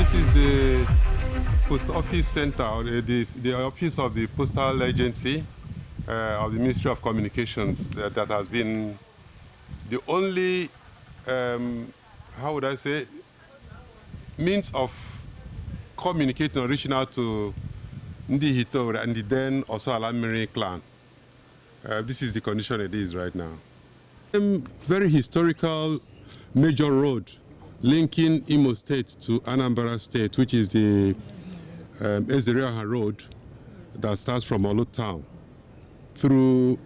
This is the post office center, or the office of the postal agency of the Ministry of Communications that has been the only, how would I say, means of communicating or reaching out to Ihiteowerre and the then also Alamiri clan. This is the condition it is right now. Very historical major road linking Imo State to Anambra State, which is the Ihiteowerre Road that starts from Orlu town through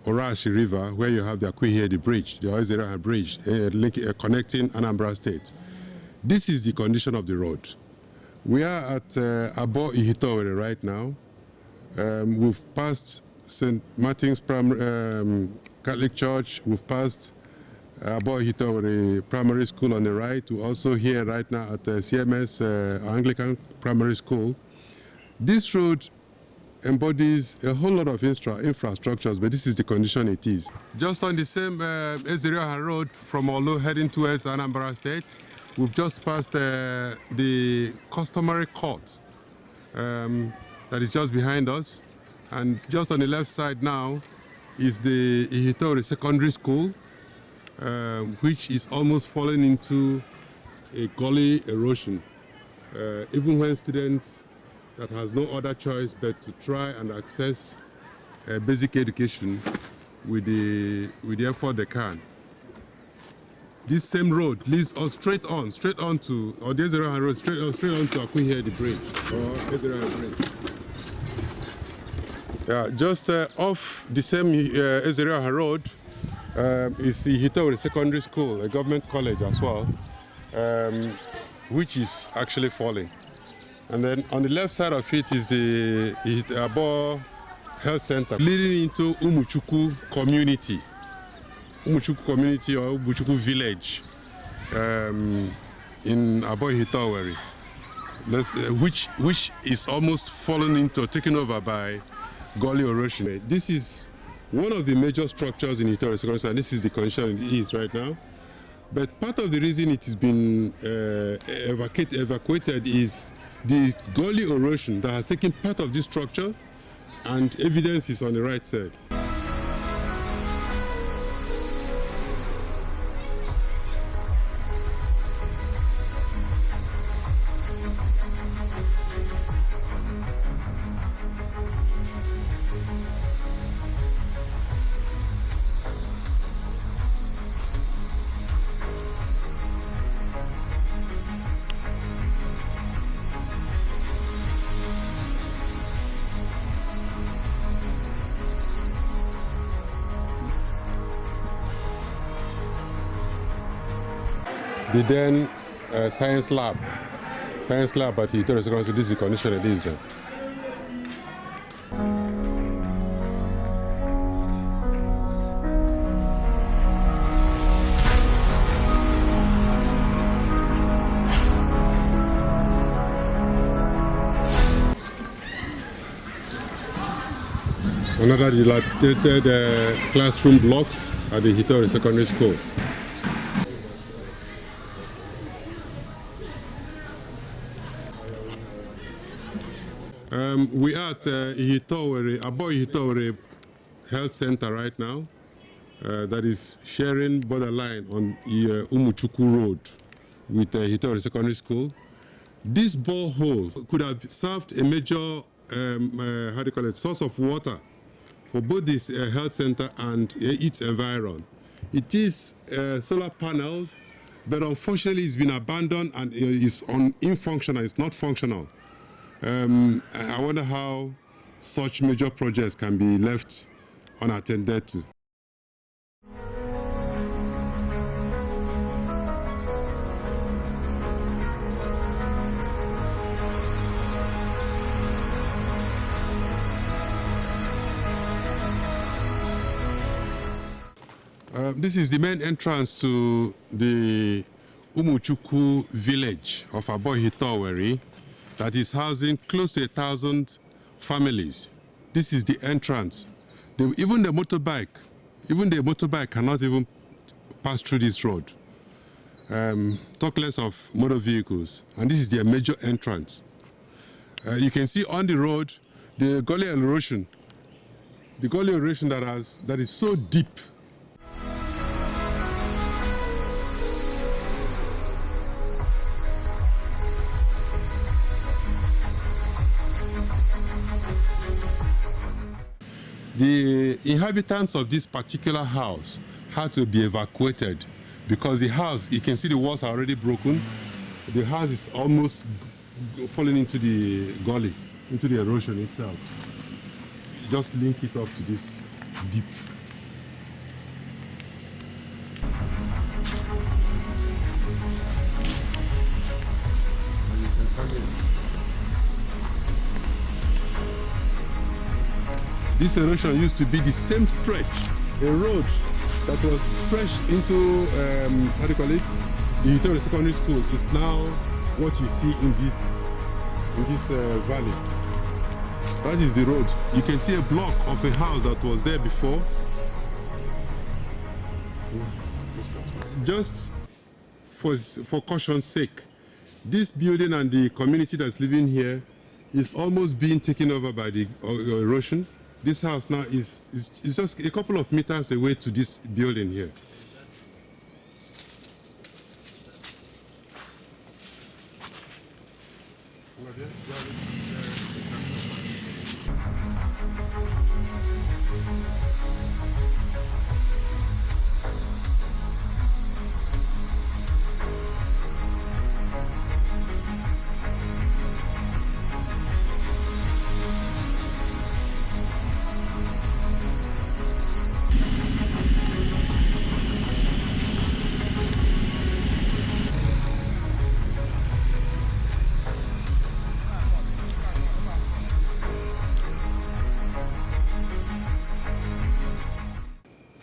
Orashi River, where you have the Ihiteowerre bridge, the Ihiteowerre bridge, connecting Anambra State. This is the condition of the road. We are at Ihiteowerre right now. We've passed St. Martin's Catholic Church. We've passed Ihiteowerre Primary School on the right. We're also here right now at CMS Anglican Primary School. This road embodies a whole lot of infrastructures, but this is the condition it is. Just on the same Ihiteowerre Road from Orlu heading towards Anambra State, we've just passed the customary court that is just behind us. And just on the left side now is the Ihiteowerre Secondary School, which is almost falling into a gully erosion. Even when students that has no other choice but to try and access basic education with the effort they can. This same road leads us straight on to, or the Ihiteowerre Road, straight on to Ihiteowerre Bridge, or Ihiteowerre Bridge. Yeah, just off the same Ihiteowerre Road is the Ihiteowerre Secondary School, a government college as well, which is actually falling. And then on the left side of it is the Ihiteowerre Health Center, leading into Umuchukwu community. Umuchukwu community or Umuchukwu village in Ihiteowerre, which is almost fallen into, taken over by gully erosion. This is one of the major structures in Ihiteowerre Secondary School, and this is the condition it is right now. But part of the reason it has been evacuated is the gully erosion that has taken part of this structure, and evidence is on the right side. The then science lab at Ihiteowerre Secondary School. This is the condition it is. Another dilapidated classroom blocks at the Ihiteowerre Secondary School. We are at Ihiteowerre Health Center right now, that is sharing borderline on Umuchukwu Road with Ihiteowerre Secondary School. This borehole could have served a major, source of water for both this health center and its environment. It is solar paneled, but unfortunately it's been abandoned and is infunctional, it's not functional. I wonder how such major projects can be left unattended to. This is the main entrance to the Umuchukwu village of Ihiteowerre that is housing close to 1,000 families. This is the entrance. Even the motorbike cannot even pass through this road. talk less of motor vehicles. And this is their major entrance. You can see on the road the gully erosion. The gully erosion that is so deep. The inhabitants of this particular house had to be evacuated because the house, you can see the walls are already broken. The house is almost falling into the gully, into the erosion itself. Just link it up to this deep. And you can come in. This erosion used to be the same stretch, a road that was stretched into, how do you call it? The Ihiteowerre Secondary School is now what you see in this valley. That is the road. You can see a block of a house that was there before. Just for caution's sake, this building and the community that's living here is almost being taken over by the erosion. This house now is just a couple of meters away to this building here.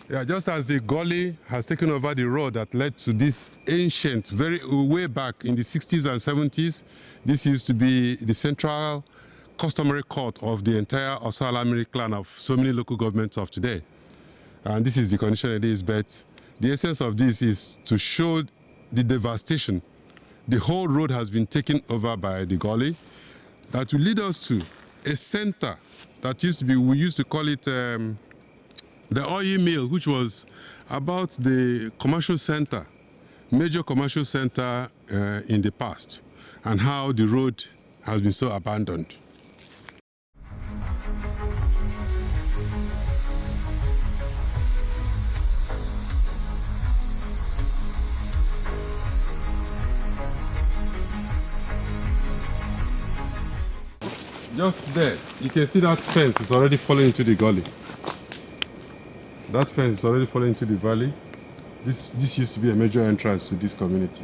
Yeah, just as the gully has taken over the road that led to this ancient, way back in the 60s and 70s, this used to be the central customary court of the entire Osalamiri clan of so many local governments of today. And this is the condition it is, but the essence of this is to show the devastation. The whole road has been taken over by the gully. That will lead us to a center that used to be, we used to call it the oil mill, which was about the commercial center, major commercial center in the past, and how the road has been so abandoned. Just there, you can see that fence is already falling into the gully. That fence is already falling into the valley. This used to be a major entrance to this community.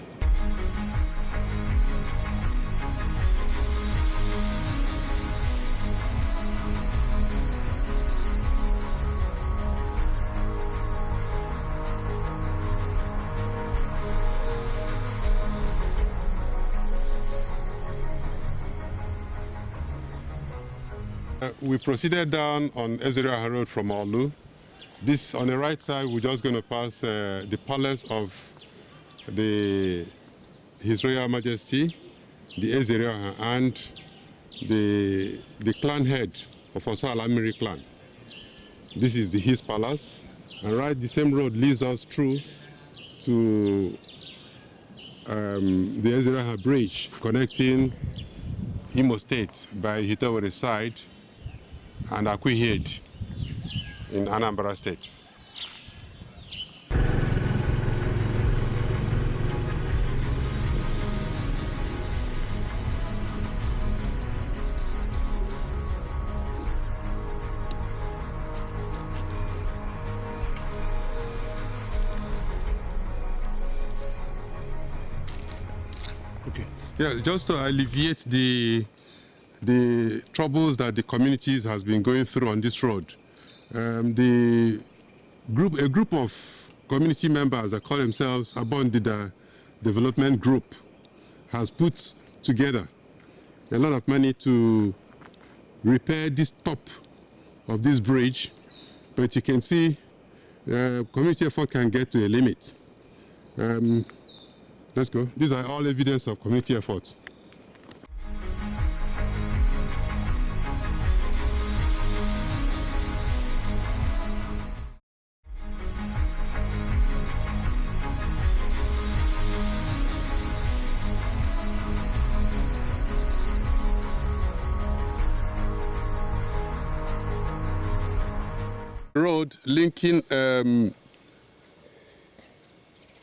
We proceeded down on Ihiteowerre Road from Orlu. This, on the right side, we're just going to pass the palace of His Royal Majesty, the Ihiteowerre, and the clan head of Osalamiri clan. This is his palace, and right, the same road leads us through to the Ihiteowerre Bridge, connecting Imo State by Ihiteowerre side and Ihiteowerre in Anambra State. Okay. Yeah, just to alleviate the troubles that the communities has been going through on this road. A group of community members that call themselves Abondida Development Group has put together a lot of money to repair this top of this bridge, but you can see community effort can get to a limit. Let's go. These are all evidence of community efforts. Road linking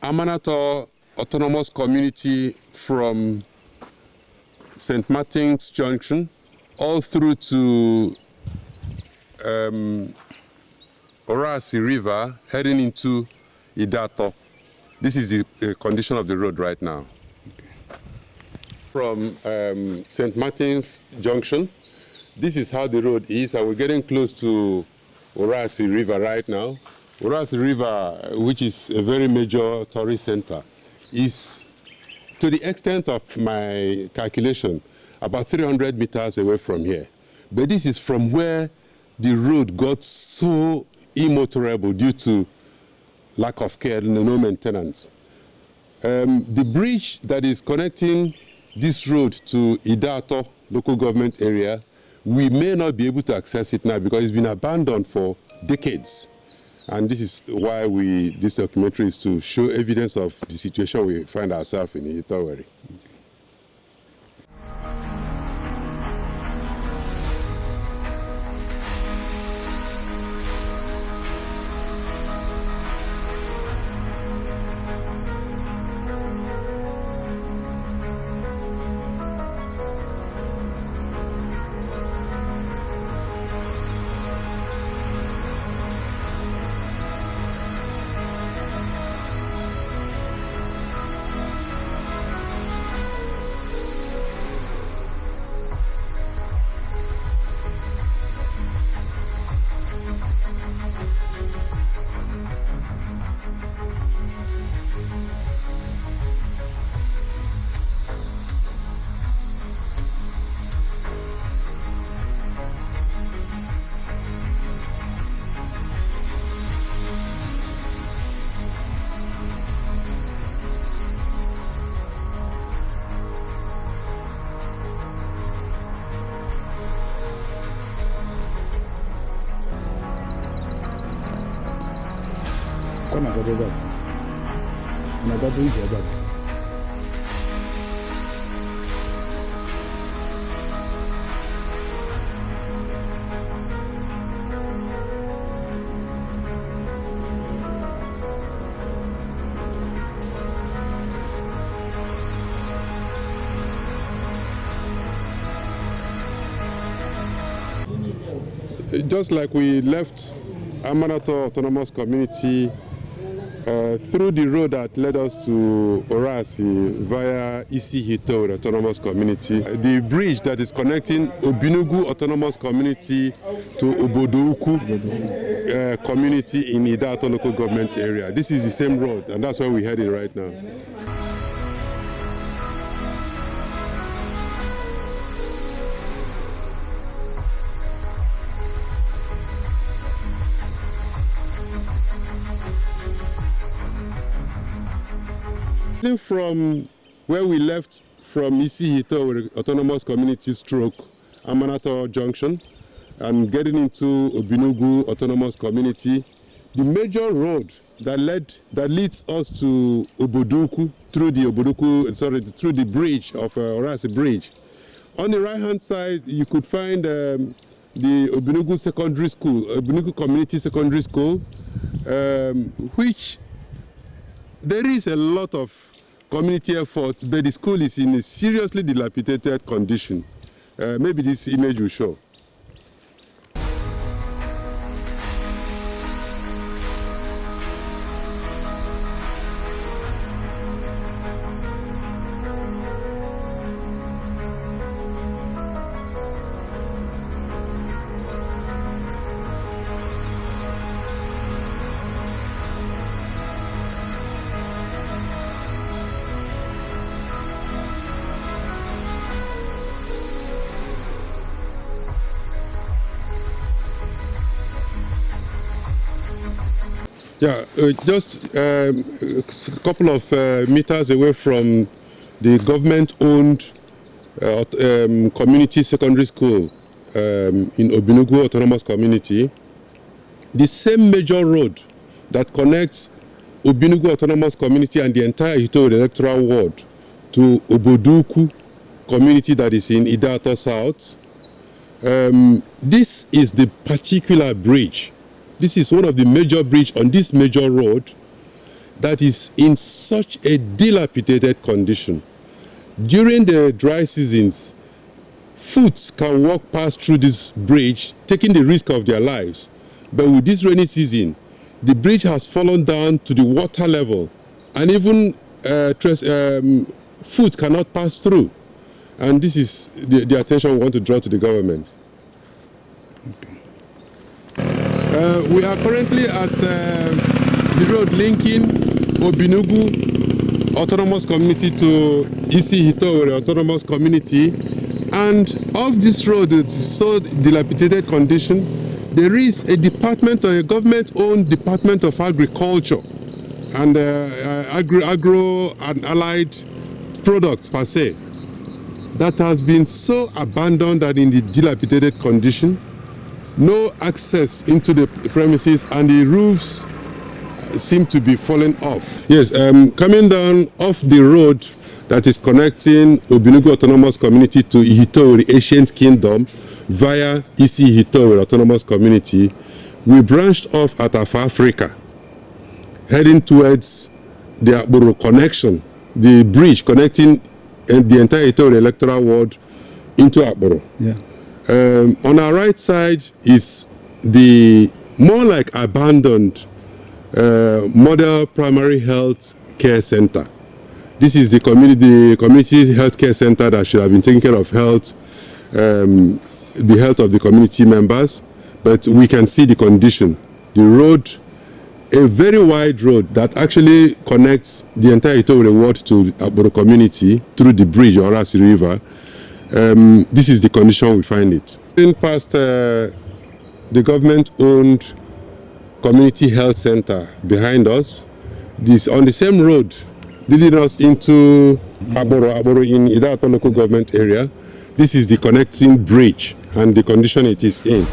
Amanato Autonomous Community from St. Martin's Junction all through to Orasi River heading into Ihiteowerre. This is the condition of the road right now. Okay. From St. Martin's Junction, this is how the road is, and we're getting close to Orasi River right now. Orasi River, which is a very major tourist center, is, to the extent of my calculation, about 300 meters away from here. But this is from where the road got so immotorable due to lack of care and no maintenance. The bridge that is connecting this road to Ihiteowerre local government area, we may not be able to access it now because it's been abandoned for decades. And this is why this documentary is to show evidence of the situation we find ourselves in Ihiteowerre. Come on, go back. And I got to go back. Just like we left Amanato Autonomous Community through the road that led us to Orasi via Ihiteowerre Autonomous Community, the bridge that is connecting Obinugu Autonomous Community to Obodouku community in Ihiteowerre local government area. This is the same road, and that's where we're heading right now. From where we left from Ihiteowerre Autonomous Community stroke Amanato Junction and getting into Obinugu Autonomous Community, the major road that leads us to Obodouku through the bridge of Orasi Bridge. On the right hand side, you could find the Obinugu Secondary School, Obinugu Community Secondary School, which there is a lot of community effort, but the school is in a seriously dilapidated condition. Maybe this image will show. Yeah, just a couple of meters away from the government-owned community secondary school in Obinugu Autonomous Community, the same major road that connects Obinugu Autonomous Community and the entire Ihiteowerre electoral ward to Oboduku community that is in Ihiteowerre South. This is the particular bridge. This is one of the major bridges on this major road that is in such a dilapidated condition. During the dry seasons, foot can walk past through this bridge, taking the risk of their lives. But with this rainy season, the bridge has fallen down to the water level, and even foot cannot pass through. And this is the attention we want to draw to the government. We are currently at the road linking Obinugu Autonomous Community to Ihiteowerre Autonomous Community, and off this road, it's so dilapidated condition, there is a department, or a government-owned Department of Agriculture and agro and allied products per se, that has been so abandoned and in the dilapidated condition. No access into the premises, and the roofs seem to be falling off. Yes, coming down off the road that is connecting Obinugu Autonomous Community to Ihiteowerre Ancient Kingdom via Ihiteowerre Autonomous Community, we branched off at Afar Africa, heading towards the Akboro connection, the bridge connecting the entire Ihiteowerre electoral ward into Akboro. Yeah. On our right side is the more like abandoned model primary health care center. This is the community health care center that should have been taking care of the health of the community members, but we can see the condition. The road, a very wide road that actually connects the entire Ihiteowerre ward to Akboro community through the bridge or Orasi River. This is the condition we find it. In past the government-owned community health center behind us, this on the same road leading us into Akboro in Ihiteowerre local government area. This is the connecting bridge and the condition it is in.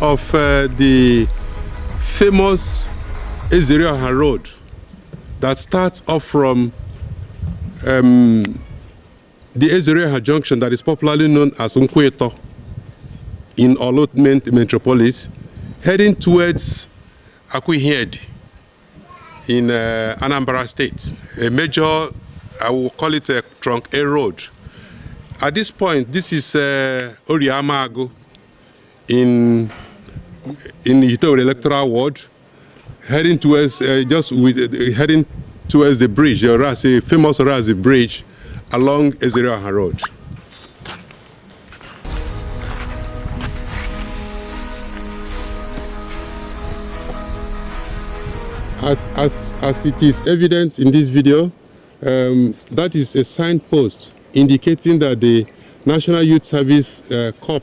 Of the famous Ihiteowerre road that starts off from the Ihiteowerre junction that is popularly known as Nkweto in Orlu metropolis, heading towards Ihiteowerre in Anambra State, a major, I will call it a trunk A road. At this point, this is Oriamago in Ihiteowerre electoral ward, heading towards heading towards the bridge, the Orasi, famous Orasi bridge along Ihiteowerre road. As it is evident in this video, that is a signpost indicating that the National Youth Service Corps,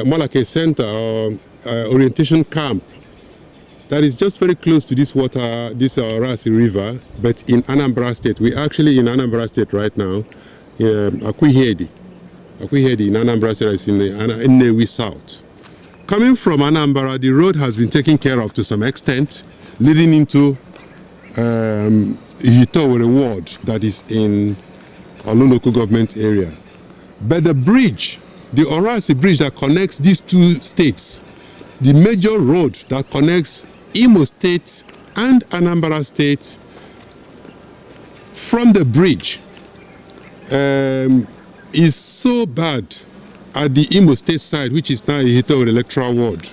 more like a center or orientation camp, that is just very close to this water, this Orasi River, but in Anambra State. We're actually in Anambra State right now, Ihiteowerre in Anambra State is in Nnewi South. coming from Anambra, the road has been taken care of to some extent, leading into Ihiteowerre ward that is in Orlu local government area. But the bridge, the Orasi bridge that connects these two states, the major road that connects Imo State and Anambra State, from the bridge is so bad at the Imo State side, which is now Ihiteowerre electoral ward.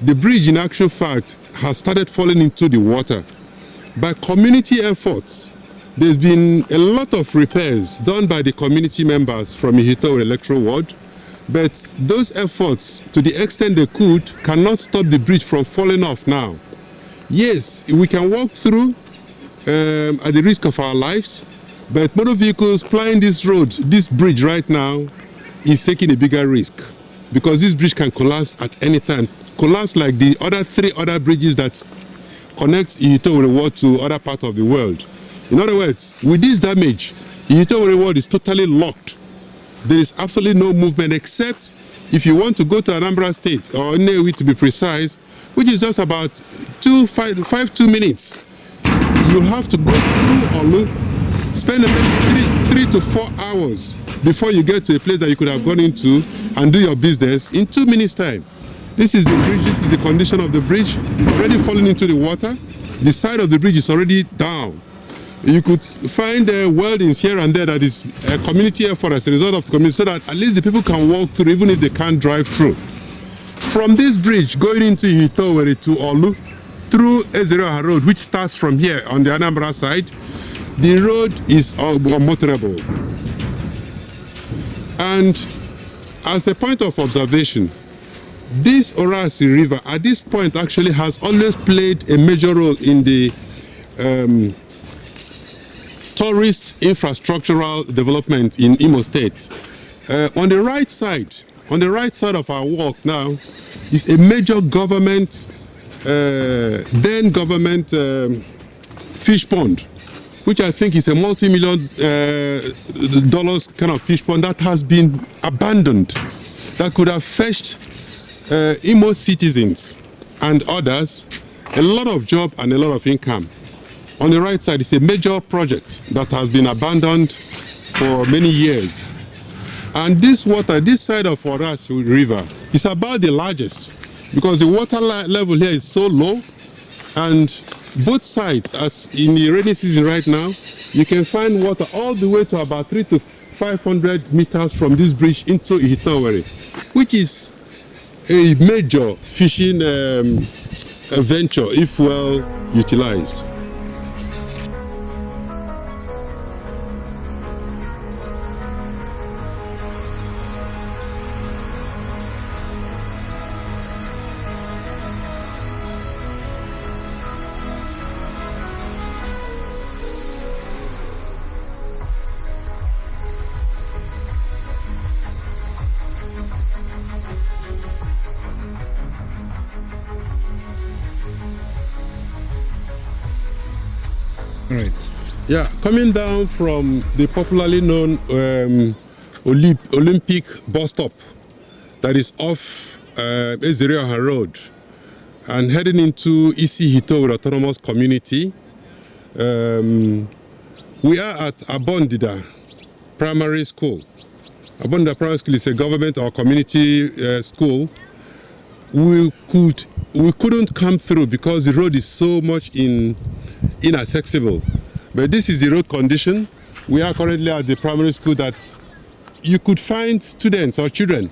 The bridge, in actual fact, has started falling into the water. By community efforts, there's been a lot of repairs done by the community members from Ihiteowerre electoral ward, but those efforts, to the extent they could, cannot stop the bridge from falling off now. Yes, we can walk through at the risk of our lives, but motor vehicles plying this road, this bridge right now, is taking a bigger risk because this bridge can collapse at any time. Collapse like the other 3 other bridges that connects Ihiteowerre ward to other parts of the world. In other words, with this damage, Ihiteowerre ward is totally locked. There is absolutely no movement except if you want to go to Anambra State, or Nnewi to be precise, which is just about 2 minutes. You have to go through Orlu, spend about 3 to 4 hours before you get to a place that you could have gone into and do your business in 2 minutes time. This is the bridge, this is the condition of the bridge, already falling into the water. The side of the bridge is already down. You could find weldings here and there that is a community effort as a result of the community, so that at least the people can walk through even if they can't drive through. From this bridge going into Ihiteowerre to Orlu, through Ihiteowerre road, which starts from here on the Anambra side, the road is unmotorable. And as a point of observation, this Orasi River at this point actually has always played a major role in the tourist infrastructural development in Imo State. On the right side of our walk now is a major government, then government fish pond, which I think is a multi-million dollars kind of fish pond that has been abandoned, that could have fetched Imo citizens and others a lot of job and a lot of income. On the right side is a major project that has been abandoned for many years. And this water, this side of Orasi River, is about the largest because the water level here is so low, and both sides, as in the rainy season right now, you can find water all the way to about 300 to 500 meters from this bridge into Ihiteowerre, which is a major fishing venture if well utilized. Right. Yeah, coming down from the popularly known Olympic bus stop that is off Ihiteowerre Road and heading into Ihiteowerre Autonomous Community, we are at Abondida Primary School. Abondida Primary School is a government or community school. We couldn't come through because the road is so much inaccessible. But this is the road condition. We are currently at the primary school that you could find students or children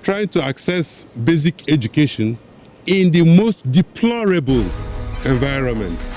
trying to access basic education in the most deplorable environment.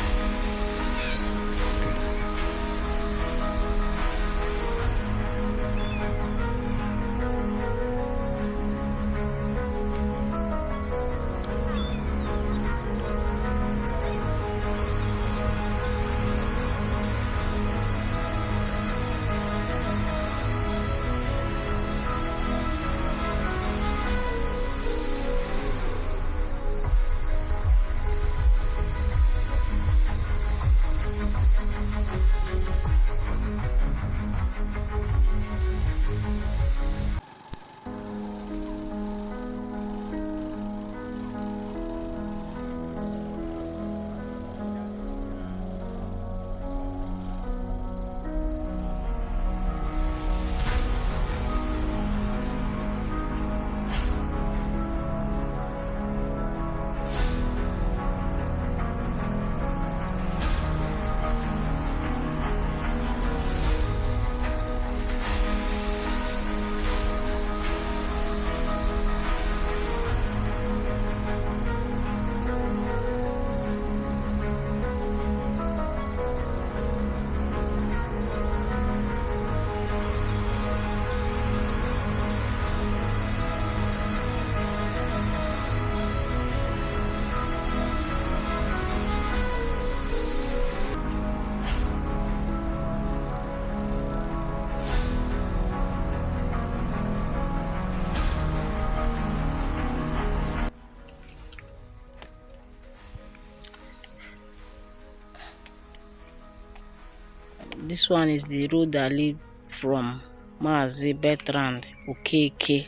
This one is the road that leads from Mazi Bertrand Okeke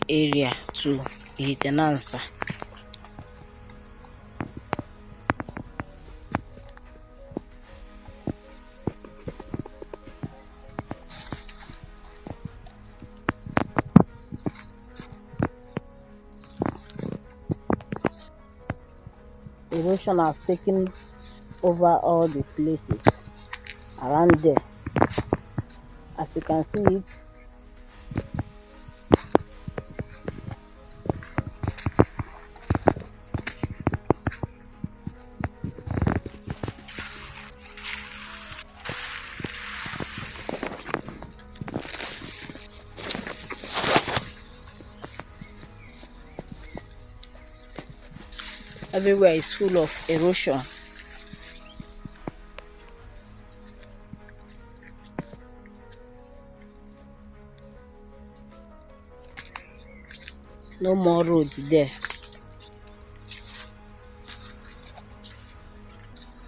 area to Ihiteowerre. Erosion has taken over all the places around there. As you can see it, everywhere is full of erosion. No more road there.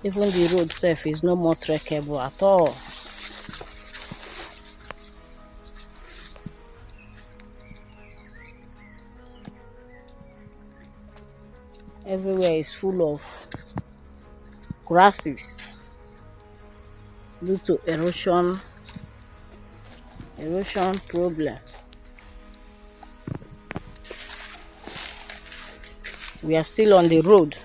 Even the road itself is no more trekkable at all. Everywhere is full of grasses due to erosion problem. We are still on the road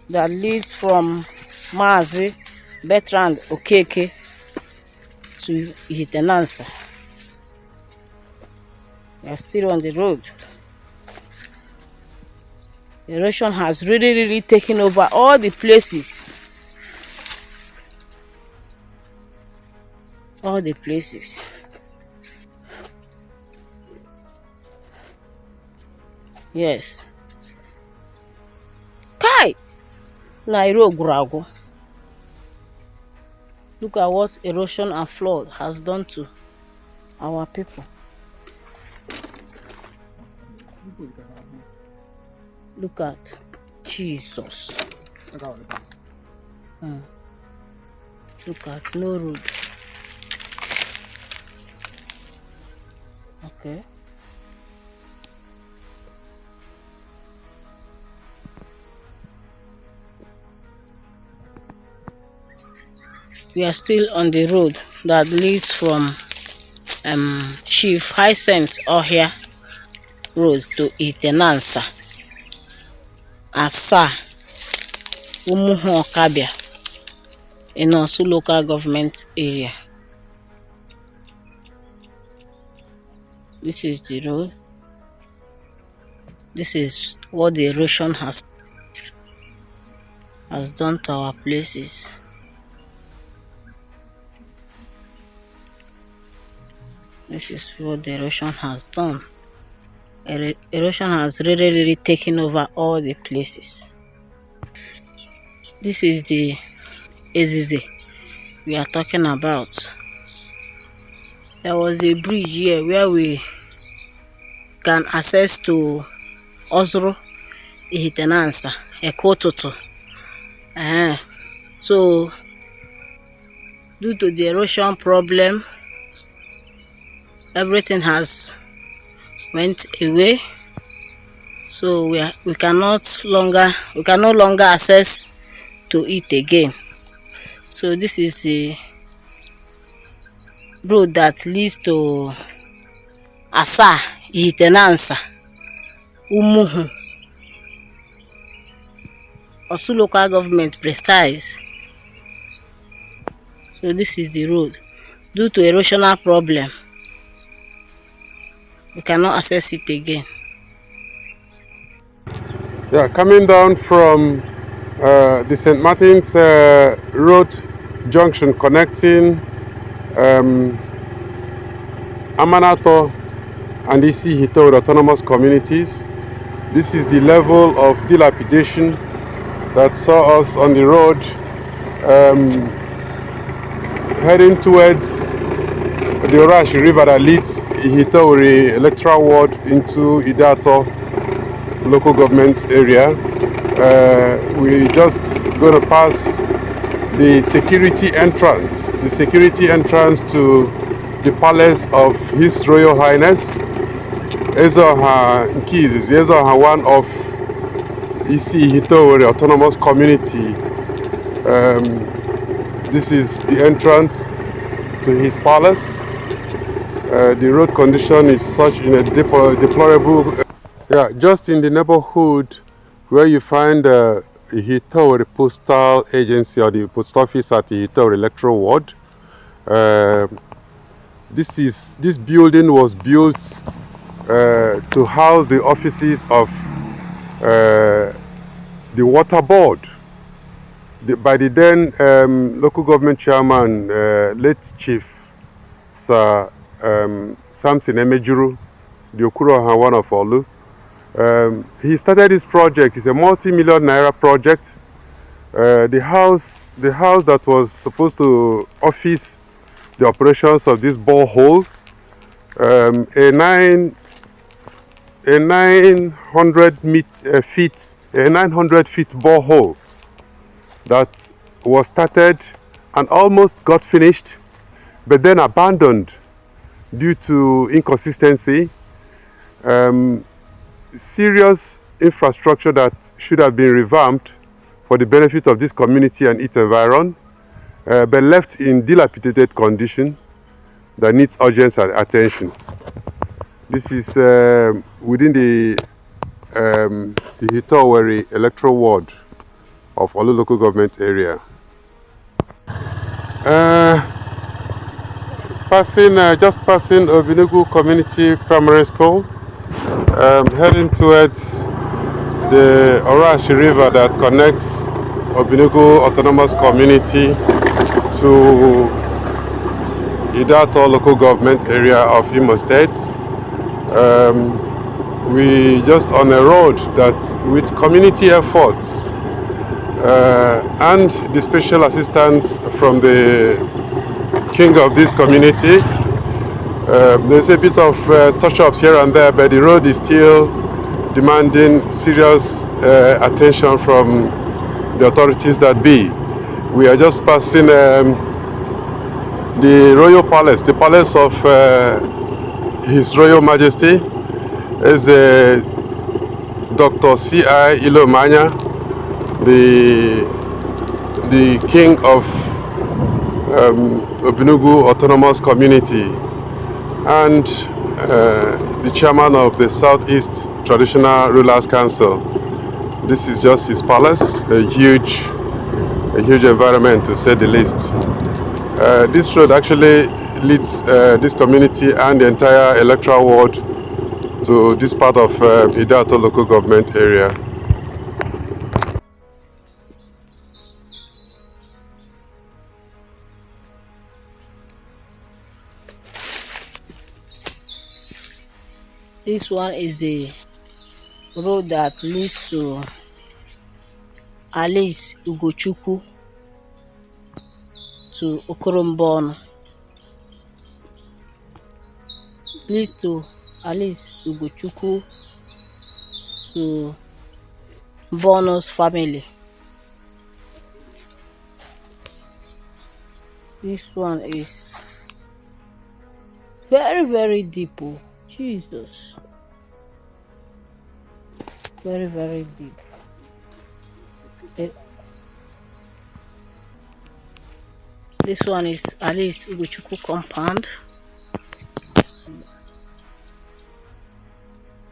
that leads from Mazi Bertrand Okeke to Ihiteowerre. We are still on the road. Erosion has really taken over all the places. All the places. Yes. Kai! Nairo. Look at what erosion and flood has done to our people. Look at Jesus. Look at no road. Okay. We are still on the road that leads from Chief Hyacinth Ihiteowerre Road to Ihiteowerre. Asa Ihiteowerre in Orlu local government area. This is the road. This is what the erosion has done to our places. This is what the erosion has done. Erosion has really taken over all the places. This is the Ihiteowerre we are talking about. There was a bridge here where we can access to Orlu Ihiteowerre, Ekototo. So due to the erosion problem, everything has went away. So we can no longer access to it again. So this is a road that leads to Asa Ihiteowerre, Umuhu, Orlu local government precise. So this is the road. Due to erosional problem, we cannot access it again. Yeah, coming down from the St. Martin's Road junction connecting Amanato and Ihiteowerre autonomous communities. This is the level of dilapidation that saw us on the road heading towards the Orashi River that leads Ihiteowerre electoral ward into Ihiteowerre local government area. We just going to pass the security entrance. The security entrance to the palace of His Royal Highness Ezeoha Nkiz, Ezeoha one of Ihiteowerre Autonomous Community. This is the entrance to his palace. The road condition is such in a deplorable. Yeah, just in the neighborhood where you find Ihiteowerre Postal Agency or the post office at Ihiteowerre Electoral Ward. This building was built to house the offices of the water board. By the then local government chairman, late Chief Sir Samson Emejuru, the Okuroha one of Orlu. He started this project. It's a multi-million naira project. The house that was supposed to office the operations of this borehole, a 900 feet borehole that was started and almost got finished, but then abandoned due to inconsistency. Serious infrastructure that should have been revamped for the benefit of this community and its environment, but left in dilapidated condition that needs urgent attention. This is within the Ihiteowerre electoral ward of Orlu local government area. Just passing Obinugu Community Primary School, heading towards the Orashi River that connects Obinugu Autonomous Community to Ihiteowerre local government area of Imo State. We just on a road that with community efforts and the special assistance from the king of this community, there's a bit of touch-ups here and there, but the road is still demanding serious attention from the authorities that be. We are just passing the royal palace, the palace of His Royal Majesty is Dr. C.I. Ilomanya, the king of Obinugu Autonomous Community and the chairman of the Southeast Traditional Rulers Council. This is just his palace, a huge environment to say the least. This road actually leads this community and the entire electoral ward to this part of Ihiteowerre local government area. This one is the road that leads to Alice Ugochukwu to Okorombonu. Leads to Alice Ugochukwu to Bono's family. This one is very, very deep. Oh, Jesus. Very, very deep. This one is Alice Ugochukwu compound.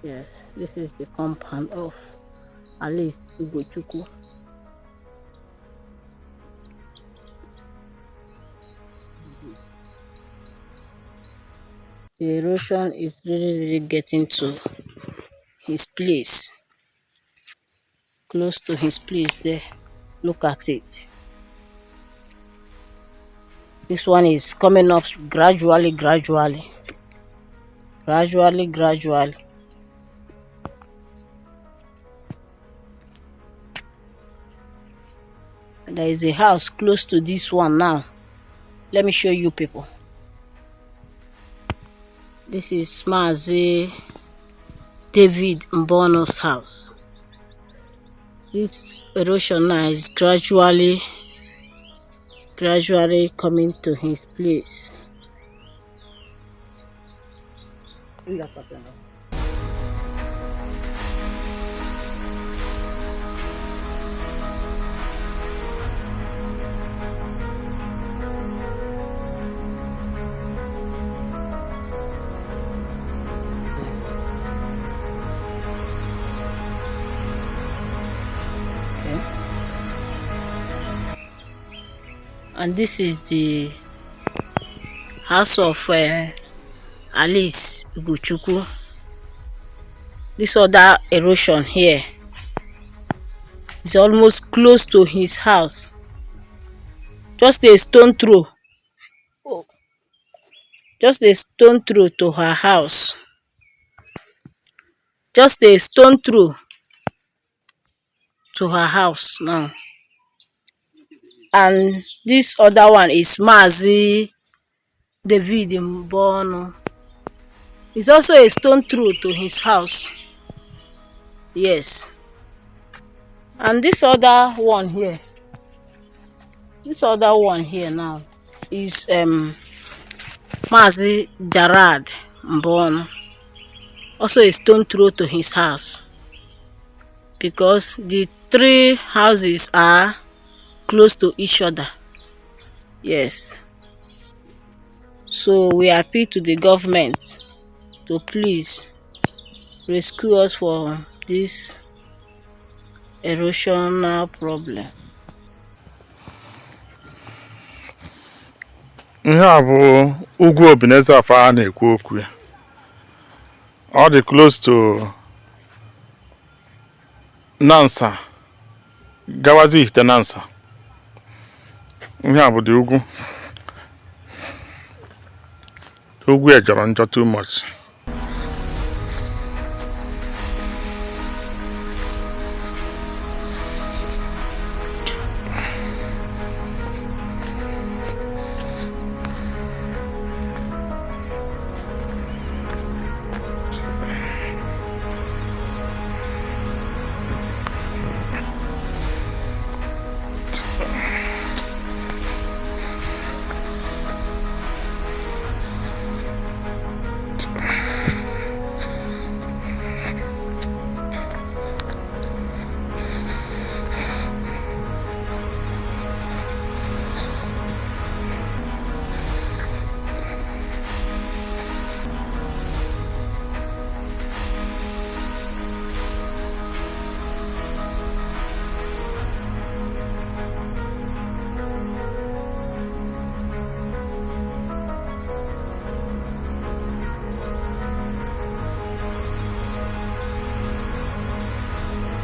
Yes, this is the compound of Alice Ugochukwu. The erosion is really getting to his place. Close to his place there. Look at it. This one is coming up gradually. There is a house close to this one now. Let me show you people. This is Mazi David Mbono's house. This erosion now is gradually gradually coming to his place. Okay. And this is the house of Alice Ugochukwu. This other erosion here is almost close to his house. Just a stone throw. Just a stone throw to her house. Just a stone throw to her house now. And this other one is Mazi David Mbono. It's also a stone throw to his house. Yes. And this other one here now is Mazi Jarad Mbono. Also a stone throw to his house, because the three houses are close to each other. Yes. So we appeal to the government to please rescue us from this erosional problem. Ihe a bụ ugwu Obineze afọ a na-ekwu okwu ya. Ọ dị close to Nansa, gawazi Ihite Nansa. Ihe a bụ dị ugwu. Ugwu a jọrọ njọ too much.